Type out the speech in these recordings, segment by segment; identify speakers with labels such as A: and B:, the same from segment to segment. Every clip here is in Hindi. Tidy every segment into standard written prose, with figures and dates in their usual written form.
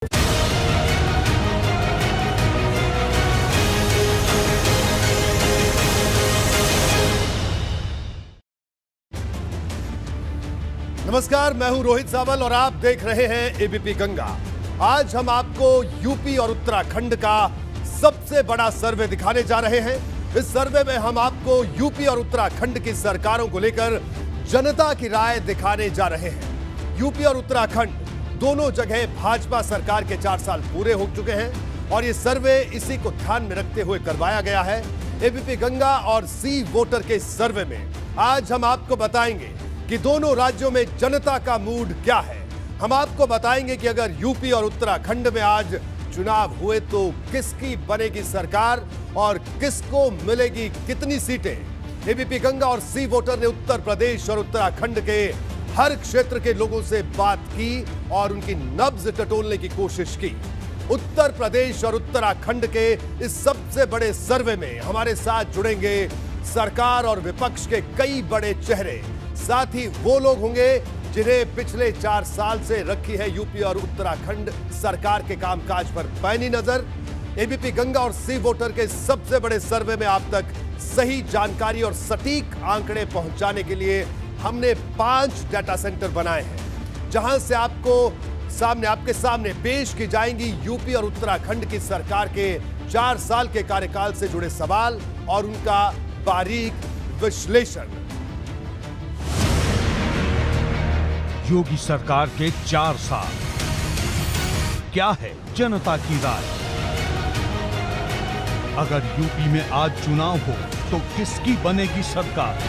A: नमस्कार, मैं हूं रोहित सावल और आप देख रहे हैं एबीपी गंगा। आज हम आपको यूपी और उत्तराखंड का सबसे बड़ा सर्वे दिखाने जा रहे हैं। इस सर्वे में हम आपको यूपी और उत्तराखंड की सरकारों को लेकर जनता की राय दिखाने जा रहे हैं। यूपी और उत्तराखंड दोनों जगह भाजपा सरकार के 4 साल पूरे हो चुके हैं और ये सर्वे इसी को ध्यान में रखते हुए करवाया गया है। एबीपी गंगा और सी वोटर के सर्वे में आज हम आपको बताएंगे कि दोनों राज्यों में जनता का मूड क्या है। हम आपको बताएंगे कि अगर यूपी और उत्तराखंड में आज चुनाव हुए तो किसकी बनेगी सरकार और किसको मिलेगी कितनी सीटें। एबीपी गंगा और सी वोटर ने उत्तर प्रदेश और उत्तराखंड के हर क्षेत्र के लोगों से बात की और उनकी नब्ज टटोलने की कोशिश की। उत्तर प्रदेश और उत्तराखंड के इस सबसे बड़े सर्वे में हमारे साथ जुड़ेंगे सरकार और विपक्ष के कई बड़े चेहरे, साथ ही वो लोग होंगे जिन्हें पिछले 4 साल से रखी है यूपी और उत्तराखंड सरकार के कामकाज पर पैनी नजर। एबीपी गंगा और सी वोटर के सबसे बड़े सर्वे में आप तक सही जानकारी और सटीक आंकड़े पहुंचाने के लिए हमने 5 डाटा सेंटर बनाए हैं, जहां से आपके सामने पेश की जाएंगी यूपी और उत्तराखंड की सरकार के 4 साल के कार्यकाल से जुड़े सवाल और उनका बारीक विश्लेषण।
B: योगी सरकार के 4 साल, क्या है जनता की राय? अगर यूपी में आज चुनाव हो तो किसकी बनेगी सरकार?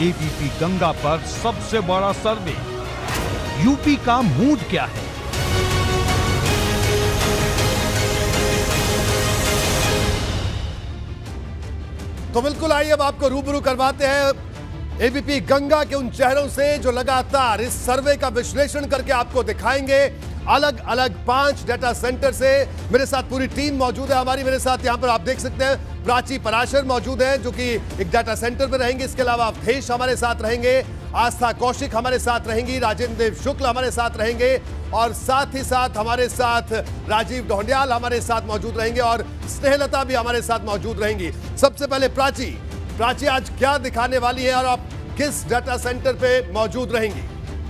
B: एबीपी गंगा पर सबसे बड़ा सर्वे, यूपी का मूड क्या है?
A: तो बिल्कुल आइए अब आपको रूबरू करवाते हैं एबीपी गंगा के उन चेहरों से जो लगातार इस सर्वे का विश्लेषण करके आपको दिखाएंगे। अलग अलग 5 डाटा सेंटर से मेरे साथ पूरी टीम मौजूद है हमारी। मेरे साथ यहां पर आप देख सकते हैं प्राची पराशर मौजूद है जो कि एक डाटा सेंटर पर रहेंगे। इसके अलावा अवधेश हमारे साथ रहेंगे, आस्था कौशिक हमारे साथ रहेंगी, राजेंद्र देव शुक्ल हमारे साथ रहेंगे और साथ ही साथ हमारे साथ राजीव ढोंडियाल हमारे साथ मौजूद रहेंगे और स्नेहलता भी हमारे साथ मौजूद रहेंगी। सबसे पहले प्राची आज क्या दिखाने वाली है और आप किस डाटा सेंटर पे मौजूद रहेंगी?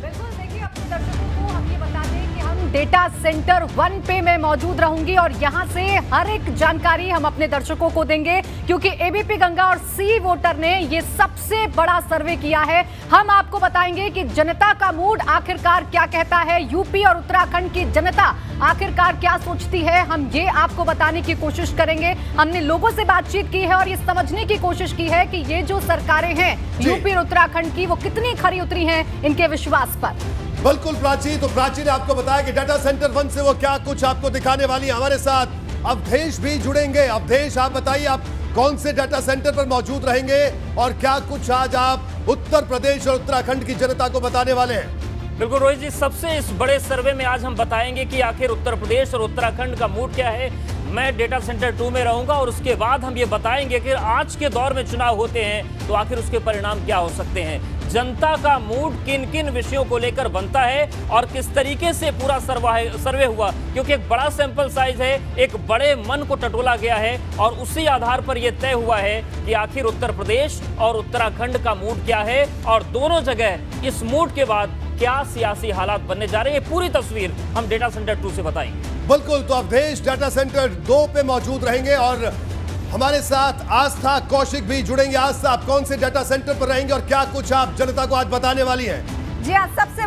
C: बिल्कुल, देखिए अपने दर्शकों को हम ये बता दें कि हम डेटा सेंटर 1 पे मैं मौजूद रहूंगी और यहां से हर एक जानकारी हम अपने दर्शकों को देंगे, क्योंकि एबीपी गंगा और सी वोटर ने ये सबसे बड़ा सर्वे किया है। हम आपको बताएंगे कि जनता का मूड आखिरकार क्या कहता है, यूपी और उत्तराखंड की जनता आखिरकार क्या सोचती है, हम ये आपको बताने की कोशिश करेंगे। हमने लोगों से बातचीत की है और ये समझने की कोशिश की है कि ये जो सरकारें हैं यूपी और उत्तराखंड की, वो कितनी खरी उतरी हैं इनके विश्वास पर।
A: बिल्कुल प्राची, तो प्राची ने आपको बताया कि डाटा सेंटर 1 से वो क्या कुछ आपको दिखाने वाली है। हमारे साथ अवधेश भी जुड़ेंगे। अवधेश, आप बताइए आप कौन से डाटा सेंटर पर मौजूद रहेंगे और क्या कुछ आज आप उत्तर प्रदेश और उत्तराखंड की जनता को बताने वाले हैं?
D: बिल्कुल रोहित जी, सबसे इस बड़े सर्वे में आज हम बताएंगे कि आखिर उत्तर प्रदेश और उत्तराखंड का मूड क्या है। मैं डेटा सेंटर 2 में रहूंगा और उसके बाद हम ये बताएंगे कि आज के दौर में चुनाव होते हैं तो आखिर उसके परिणाम क्या हो सकते हैं, जनता का मूड किन किन विषयों को लेकर बनता है और किस तरीके से पूरा सर्वे हुआ, क्योंकि एक बड़ा सैंपल साइज है, एक बड़े मन को टटोला गया है और उसी आधार पर यह तय हुआ है कि आखिर उत्तर प्रदेश और उत्तराखंड का मूड क्या है और दोनों जगह इस मूड के बाद क्या सियासी हालात बनने जा रहे हैं। पूरी तस्वीर हम डेटा सेंटर 2 से बताएंगे।
A: बिल्कुल, तो अवधेश डाटा सेंटर 2 पे मौजूद रहेंगे और हमारे साथ आस्था कौशिक भी जुड़ेंगे। आस्था, आप कौन से डाटा सेंटर पर रहेंगे और क्या कुछ आप जनता को आज बताने वाली हैं?
E: जी हाँ, सबसे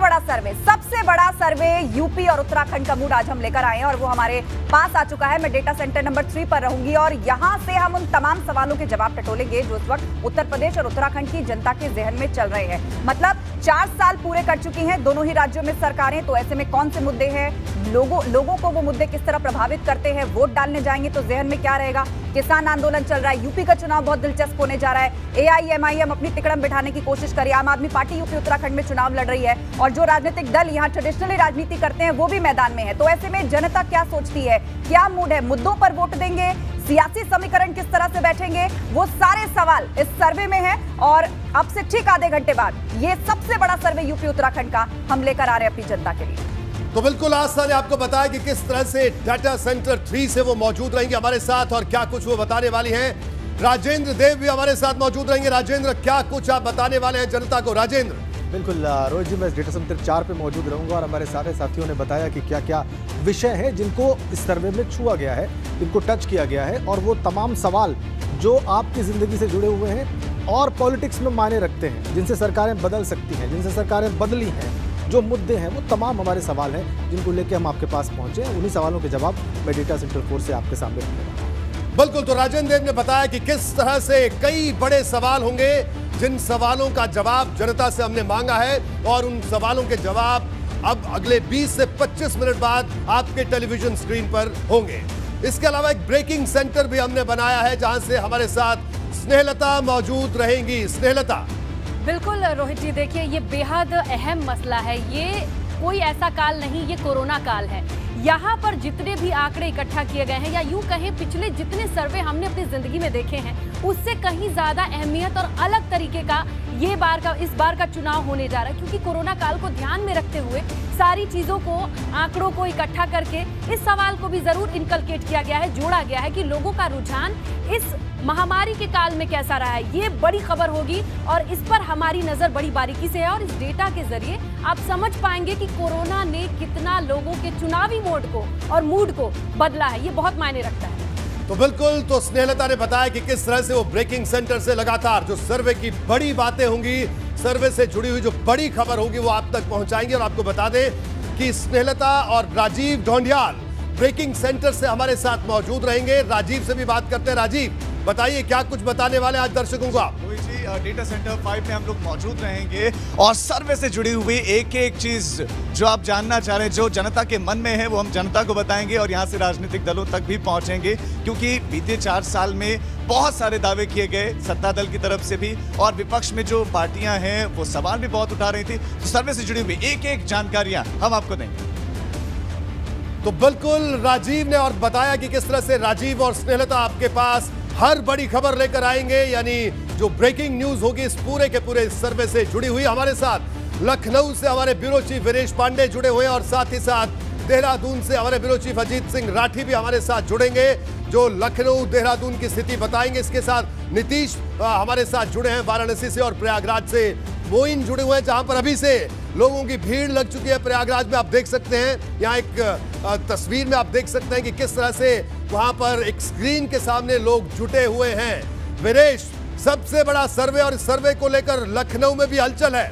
E: बड़ा सर्वे यूपी और उत्तराखंड का मूड आज हम लेकर आए हैं और वो हमारे पास आ चुका है। मैं डेटा सेंटर नंबर 3 पर रहूंगी और यहाँ से हम उन तमाम सवालों के जवाब टटोलेंगे जो इस वक्त उत्तर प्रदेश और उत्तराखंड की जनता के जहन में चल रहे हैं। मतलब 4 साल पूरे कर चुकी हैं दोनों ही राज्यों में सरकारें, तो ऐसे में कौन से मुद्दे हैं, लोगों को वो मुद्दे किस तरह प्रभावित करते हैं, वोट डालने जाएंगे तो जहन में क्या रहेगा। किसान आंदोलन चल रहा है, यूपी का चुनाव बहुत दिलचस्प होने जा रहा है। एआईएमआईएम अपनी तिकड़म बिठाने की कोशिश करी, आम आदमी पार्टी यूपी उत्तराखंड में चुनाव लड़ रही है और जो राजनीतिक दल यहाँ ट्रेडिशनली राजनीति करते हैं वो भी मैदान में है। तो ऐसे में जनता क्या सोचती है, क्या मूड है, मुद्दों पर वोट देंगे, सियासी समीकरण किस तरह से बैठेंगे, वो सारे सवाल इस सर्वे में है। और अब से ठीक आधे घंटे बाद ये सबसे बड़ा सर्वे यूपी उत्तराखंड का हम लेकर आ रहे हैं अपनी जनता के लिए।
A: तो बिल्कुल आस्था ने आपको बताया कि किस तरह से डाटा सेंटर 3 से वो मौजूद रहेंगे हमारे साथ और क्या कुछ वो बताने वाली हैं। राजेंद्र देव भी हमारे साथ मौजूद रहेंगे। राजेंद्र, क्या कुछ आप बताने वाले हैं जनता को? राजेंद्र।
F: बिल्कुल रोहित जी, मैं डेटा सेंटर 4 पे मौजूद रहूंगा और हमारे सारे साथियों ने बताया कि क्या क्या विषय हैं जिनको इस सर्वे में छुआ गया है, जिनको टच किया गया है, और वो तमाम सवाल जो आपकी जिंदगी से जुड़े हुए हैं और पॉलिटिक्स में मायने रखते हैं, जिनसे सरकारें बदल सकती हैं, जिनसे सरकारें बदली हैं, जो मुद्दे हैं, वो तमाम हमारे सवाल हैं जिनको लेके हम आपके पास पहुंचे हैं। उन्हीं सवालों के जवाब मैं डेटा सेंटर 4 से आपके सामने रखूंगा।
A: बिल्कुल, तो राजेंद्र देव ने बताया कि किस तरह से कई बड़े सवाल होंगे जिन सवालों का जवाब जनता से हमने मांगा है और उन सवालों के जवाब अब अगले 20 से 25 मिनट बाद आपके टेलीविजन स्क्रीन पर होंगे। इसके अलावा एक ब्रेकिंग सेंटर भी हमने बनाया है जहां से हमारे साथ स्नेहलता मौजूद रहेंगी। स्नेहलता।
G: बिल्कुल रोहित जी, देखिए ये बेहद अहम मसला है। ये कोई ऐसा काल नहीं, ये कोरोना काल है। यहाँ पर जितने भी आंकड़े इकट्ठा किए गए हैं, या यूं कहें पिछले जितने सर्वे हमने अपनी जिंदगी में देखे हैं, उससे कहीं ज्यादा अहमियत और अलग तरीके का इस बार का चुनाव होने जा रहा है, क्योंकि कोरोना काल को ध्यान में रखते हुए सारी चीजों को, आंकड़ों को इकट्ठा करके इस सवाल को भी जरूर इनकलकेट किया गया है, जोड़ा गया है कि लोगों का रुझान इस महामारी के काल में कैसा रहा है। ये बड़ी खबर होगी और इस पर हमारी नजर बड़ी बारीकी से है और इस डेटा के जरिए आप समझ पाएंगे कि कोरोना ने कितना लोगों के चुनावी मोड को और मूड को बदला है। ये बहुत मायने रखता है।
A: तो बिल्कुल, तो स्नेहलता ने बताया कि किस तरह से वो ब्रेकिंग सेंटर से लगातार जो सर्वे की बड़ी बातें होंगी, सर्वे से जुड़ी हुई जो बड़ी खबर होगी, वो आप तक पहुंचाएंगे। और आपको बता दें कि स्नेहलता और राजीव ढोंडियाल ब्रेकिंग सेंटर से हमारे साथ मौजूद रहेंगे। राजीव से भी बात करते हैं। राजीव, बताइए क्या कुछ बताने वाले आज दर्शकों को आप?
H: रोहित जी, डेटा सेंटर 5 में हम लोग मौजूद रहेंगे और सर्वे से जुड़ी हुई एक एक चीज जो आप जानना चाह रहे हैं, जो जनता के मन में है, वो हम जनता को बताएंगे और यहाँ से राजनीतिक दलों तक भी पहुंचेंगे, क्योंकि बीते 4 साल में बहुत सारे दावे किए गए सत्ता दल की तरफ से भी, और विपक्ष में जो पार्टियां हैं वो सवाल भी बहुत उठा रही थी। तो सर्वे से जुड़ी हुई एक एक जानकारियां हम आपको देंगे।
A: तो बिल्कुल, राजीव ने और बताया कि किस तरह से राजीव और स्नेहलता आपके पास हर बड़ी खबर लेकर आएंगे, यानी जो ब्रेकिंग न्यूज होगी इस पूरे के पूरे सर्वे से जुड़ी हुई। हमारे साथ लखनऊ से हमारे ब्यूरो चीफ वीरेश पांडे जुड़े हुए हैं और साथ ही साथ देहरादून से हमारे ब्यूरो चीफ अजीत सिंह राठी भी हमारे साथ जुड़ेंगे, जो लखनऊ देहरादून की स्थिति बताएंगे। इसके साथ नीतीश हमारे साथ जुड़े हैं वाराणसी से, और प्रयागराज से मोइन जुड़े हुए हैं, जहां पर अभी से लोगों की भीड़ लग चुकी है। प्रयागराज में आप देख सकते हैं, यहाँ एक तस्वीर में आप देख सकते हैं कि किस तरह से वहां पर एक स्क्रीन के सामने लोग जुटे हुए हैं। वीरेश, सबसे बड़ा सर्वे और इस सर्वे को लेकर लखनऊ में भी हलचल है।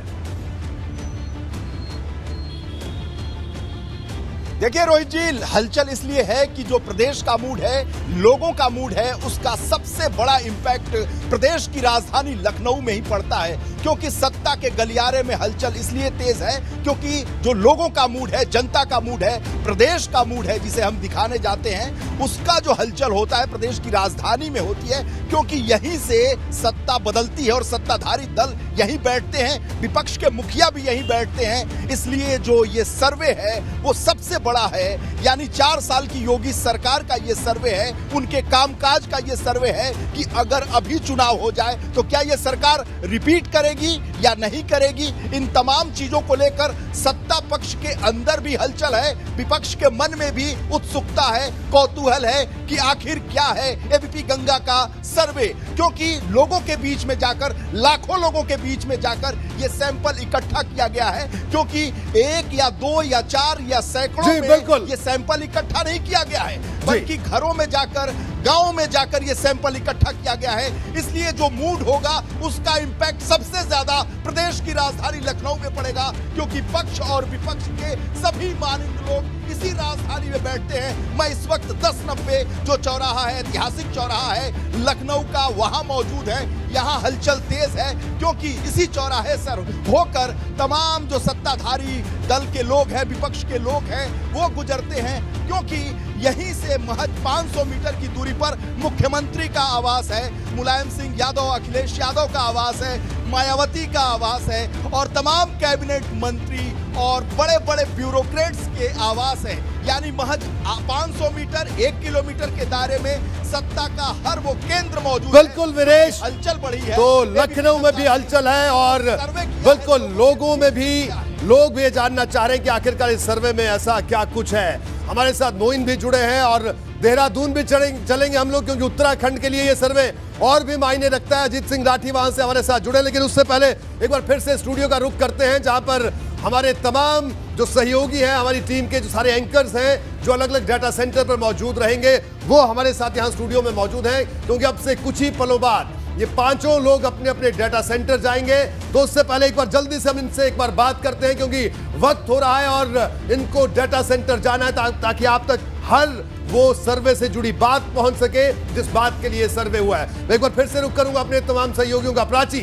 I: देखिए रोहित जी, हलचल इसलिए है कि जो प्रदेश का मूड है, लोगों का मूड है, उसका सबसे बड़ा इंपैक्ट प्रदेश की राजधानी लखनऊ में ही पड़ता है, क्योंकि सत्ता के गलियारे में हलचल इसलिए तेज है क्योंकि जो लोगों का मूड है, जनता का मूड है, प्रदेश का मूड है, जिसे हम दिखाने जाते हैं, उसका जो हलचल होता है प्रदेश की राजधानी में होती है, क्योंकि यहीं से सत्ता बदलती है और सत्ताधारी दल यहीं बैठते हैं, विपक्ष के मुखिया भी यहीं बैठते हैं। इसलिए जो ये सर्वे है वो सबसे बड़ा है, यानी 4 साल की योगी सरकार का ये सर्वे है, उनके कामकाज का ये सर्वे है कि अगर अभी चुनाव हो जाए तो क्या ये सरकार रिपीट करेगी या नहीं करेगी। इन तमाम चीजों को लेकर सत्ता पक्ष के अंदर भी हलचल है, विपक्ष के मन में भी उत्सुकता है, कौतूहल है कि आखिर क्या है एबीपी गंगा का सर्वे, क्योंकि लोगों के बीच में जाकर, लाखों लोगों के बीच में जाकर ये सैंपल इकट्ठा किया गया है, क्योंकि 1 या 2 या 4 या सैकड़ों में ये सैंपल इकट्ठा नहीं किया गया है, बल्कि घरों में जाकर, गांव में जाकर ये सैंपल इकट्ठा किया गया है। इसलिए जो मूड होगा उसका इंपैक्ट सबसे ज्यादा प्रदेश की राजधानी लखनऊ में पड़ेगा, क्योंकि पक्ष और विपक्ष के सभी मानिंद लोग इसी राजधानी में बैठते हैं। मैं इस वक्त 1090 जो चौराहा है, ऐतिहासिक चौराहा है लखनऊ का, वहां मौजूद है। यहाँ हलचल तेज है क्योंकि इसी चौराहे से होकर तमाम जो सत्ताधारी दल के लोग हैं, विपक्ष के लोग हैं, वो गुजरते हैं, क्योंकि यहीं से महज 500 मीटर की दूरी पर मुख्यमंत्री का आवास है, मुलायम सिंह यादव, अखिलेश यादव का आवास है, मायावती का आवास है, और तमाम कैबिनेट मंत्री और बड़े बड़े ब्यूरोक्रेट्स के आवास है। यानी महज 500 मीटर, 1 किलोमीटर के दायरे में सत्ता का हर वो केंद्र मौजूद है।
A: बिल्कुल वीरेश,
I: हलचल बढ़ी है
A: तो लखनऊ में भी हलचल है और बिल्कुल लोगों में भी लोग भी ये जानना चाह रहे हैं कि आखिरकार इस सर्वे में ऐसा क्या कुछ है। हमारे साथ मोइन भी जुड़े हैं और देहरादून भी चलेंगे हम लोग, क्योंकि उत्तराखंड के लिए ये सर्वे और भी मायने रखता है। अजीत सिंह राठी वहां से हमारे साथ जुड़े, लेकिन उससे पहले एक बार फिर से स्टूडियो का रुख करते हैं, जहां पर हमारे तमाम जो सहयोगी हैं, हमारी टीम के जो सारे एंकर्स हैं जो अलग अलग डाटा सेंटर पर मौजूद रहेंगे, वो हमारे साथ यहां स्टूडियो में मौजूद हैं। क्योंकि अब से कुछ ही पलों बाद ये पांचों लोग अपने अपने डाटा सेंटर जाएंगे। तो उससे पहले एक बार जल्दी से हम इनसे एक बार बात करते हैं, क्योंकि वक्त हो रहा है और इनको डाटा सेंटर जाना है ताकि आप तक हर वो सर्वे से जुड़ी बात पहुंच सके जिस बात के लिए सर्वे हुआ है। मैं एक बार फिर से रुक करूंगा अपने तमाम सहयोगियों का। प्राची,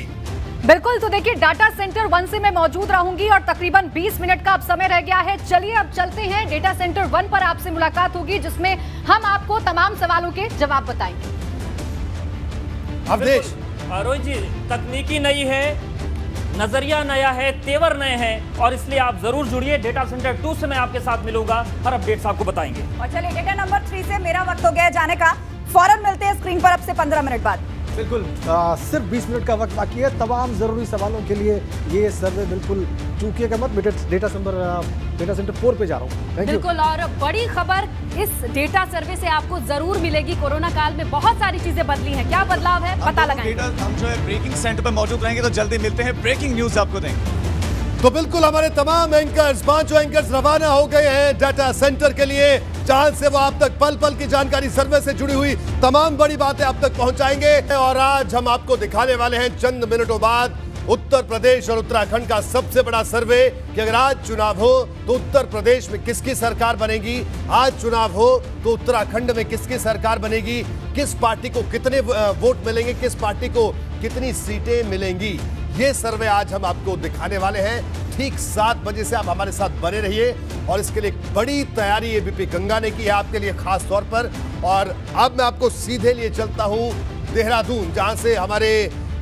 C: बिल्कुल, तो देखिए डाटा सेंटर 1 से मैं मौजूद रहूंगी और तकरीबन 20 मिनट का अब समय रह गया है। चलिए अब चलते हैं, डेटा सेंटर 1 पर आपसे मुलाकात होगी, जिसमें हम आपको तमाम सवालों के जवाब बताएंगे।
A: अवधेश,
D: रोहित जी, तकनीकी नई है, नजरिया नया है, तेवर नए हैं, और इसलिए आप जरूर जुड़िए। डेटा सेंटर 2 से मैं आपके साथ मिलूंगा, हर अपडेट्स आपको बताएंगे।
E: और चलिए डेटा नंबर 3 से मेरा वक्त हो गया है जाने का। फौरन मिलते हैं स्क्रीन पर अब से 15 मिनट बाद।
F: बिल्कुल, सिर्फ 20 मिनट का वक्त बाकी है तमाम ज़रूरी सवालों के लिए। ये सर्वे बिल्कुल चूकिएगा मत। डेटा सेंटर 4 पे जा रहा हूँ। Thank you.
G: बिल्कुल, और बड़ी खबर इस डेटा सर्वे से आपको जरूर मिलेगी। कोरोना काल में बहुत सारी चीजें बदली हैं, क्या बदलाव है पता लगाएंगे।
H: हम जो है ब्रेकिंग सेंटर पर मौजूद रहेंगे, तो जल्दी मिलते हैं, ब्रेकिंग न्यूज आपको देंगे।
A: तो बिल्कुल हमारे तमाम एंकर्स, पांचों एंकर्स रवाना हो गए हैं डाटा सेंटर के लिए, जहां से वो आप तक पल पल की जानकारी, सर्वे से जुड़ी हुई तमाम बड़ी बातें आप तक पहुंचाएंगे। और आज हम आपको दिखाने वाले हैं चंद मिनटों बाद उत्तर प्रदेश और उत्तराखंड का सबसे बड़ा सर्वे कि अगर आज चुनाव हो तो उत्तर प्रदेश में किसकी सरकार बनेगी, आज चुनाव हो तो उत्तराखंड में किसकी सरकार बनेगी, किस पार्टी को कितने वोट मिलेंगे, किस पार्टी को कितनी सीटें मिलेंगी। ये सर्वे आज हम आपको दिखाने वाले हैं। ठीक 7 बजे से आप हमारे साथ बने रहिए, और इसके लिए एक बड़ी तैयारी एबीपी गंगा ने की है आपके लिए खास तौर पर। और अब मैं आपको सीधे लिए चलता हूं देहरादून, जहां से हमारे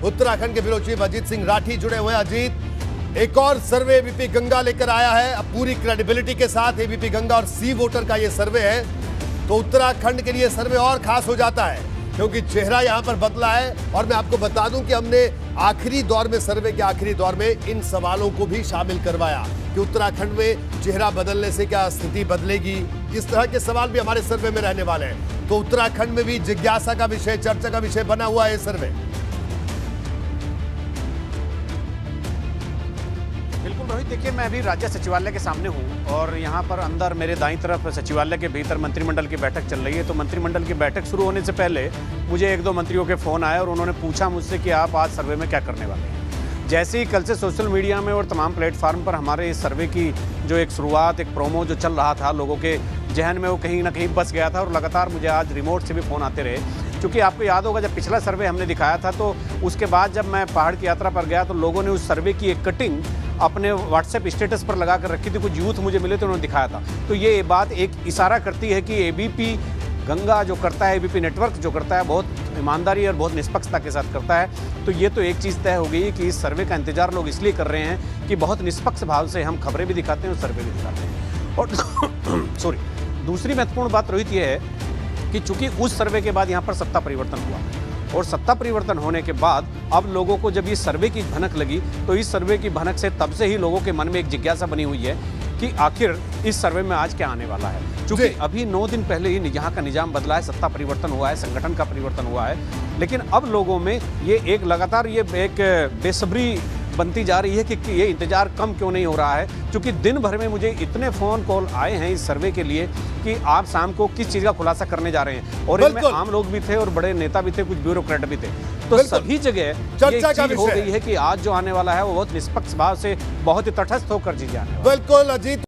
A: उत्तराखंड के ब्यूरो चीफ अजीत सिंह राठी जुड़े हुए हैं। अजीत, एक और सर्वे एबीपी गंगा लेकर आया है, अब पूरी क्रेडिबिलिटी के साथ एबीपी गंगा और सी वोटर का ये सर्वे है। तो उत्तराखंड के लिए सर्वे और खास हो जाता है, क्योंकि चेहरा यहां पर बदला है। और मैं आपको बता दूं कि हमने आखिरी दौर में, सर्वे के आखिरी दौर में इन सवालों को भी शामिल करवाया कि उत्तराखंड में चेहरा बदलने से क्या स्थिति बदलेगी। इस तरह के सवाल भी हमारे सर्वे में रहने वाले हैं। तो उत्तराखंड में भी जिज्ञासा का विषय, चर्चा का विषय बना हुआ है ये सर्वे।
J: बिल्कुल रोहित, देखिए मैं अभी राज्य सचिवालय के सामने हूँ, और यहाँ पर अंदर मेरे दाईं तरफ सचिवालय के भीतर मंत्रिमंडल की बैठक चल रही है। तो मंत्रिमंडल की बैठक शुरू होने से पहले मुझे 1-2 मंत्रियों के फ़ोन आए, और उन्होंने पूछा मुझसे कि आप आज सर्वे में क्या करने वाले हैं। जैसे ही कल से सोशल मीडिया में और तमाम प्लेटफार्म पर हमारे इस सर्वे की जो एक शुरुआत, एक प्रोमो जो चल रहा था, लोगों के जहन में वो कहीं ना कहीं बस गया था। और लगातार मुझे आज रिमोट से भी फ़ोन आते रहे, क्योंकि आपको याद होगा जब पिछला सर्वे हमने दिखाया था, तो उसके बाद जब मैं पहाड़ की यात्रा पर गया तो लोगों ने उस सर्वे की एक कटिंग अपने व्हाट्सएप स्टेटस पर लगा कर रखी थी। कुछ यूथ मुझे मिले तो उन्होंने दिखाया था। तो ये बात एक इशारा करती है कि एबीपी गंगा जो करता है, एबीपी नेटवर्क जो करता है, बहुत ईमानदारी और बहुत निष्पक्षता के साथ करता है। तो ये तो एक चीज़ तय हो गई कि इस सर्वे का इंतजार लोग इसलिए कर रहे हैं कि बहुत निष्पक्ष भाव से हम खबरें भी दिखाते हैं और सर्वे भी दिखाते हैं। और सॉरी, दूसरी महत्वपूर्ण बात रोहित ये है कि चूंकि उस सर्वे के बाद यहाँ पर सत्ता परिवर्तन हुआ, और सत्ता परिवर्तन होने के बाद अब लोगों को जब ये सर्वे की भनक लगी, तो इस सर्वे की भनक से तब से ही लोगों के मन में एक जिज्ञासा बनी हुई है कि आखिर इस सर्वे में आज क्या आने वाला है। क्योंकि अभी 9 दिन पहले ही यहाँ का निजाम बदला है, सत्ता परिवर्तन हुआ है, संगठन का परिवर्तन हुआ है, लेकिन अब लोगों में ये एक लगातार ये एक बेसब्री बनती जा रही है कि ये इंतजार कम क्यों नहीं हो रहा है। क्योंकि दिन भर में मुझे इतने फ़ोन कॉल आए हैं इस सर्वे के लिए कि आप शाम को किस चीज़ का खुलासा करने जा रहे हैं, और इनमें आम लोग भी थे और बड़े नेता भी थे, कुछ ब्यूरोक्रेट भी थे। तो सभी जगह चर्चा का विषय हो गई है कि आज जो आने वाला है वो बहुत निष्पक्ष भाव से, बहुत ही तटस्थ होकर जी जाने वाला है।
A: बिल्कुल अजीत,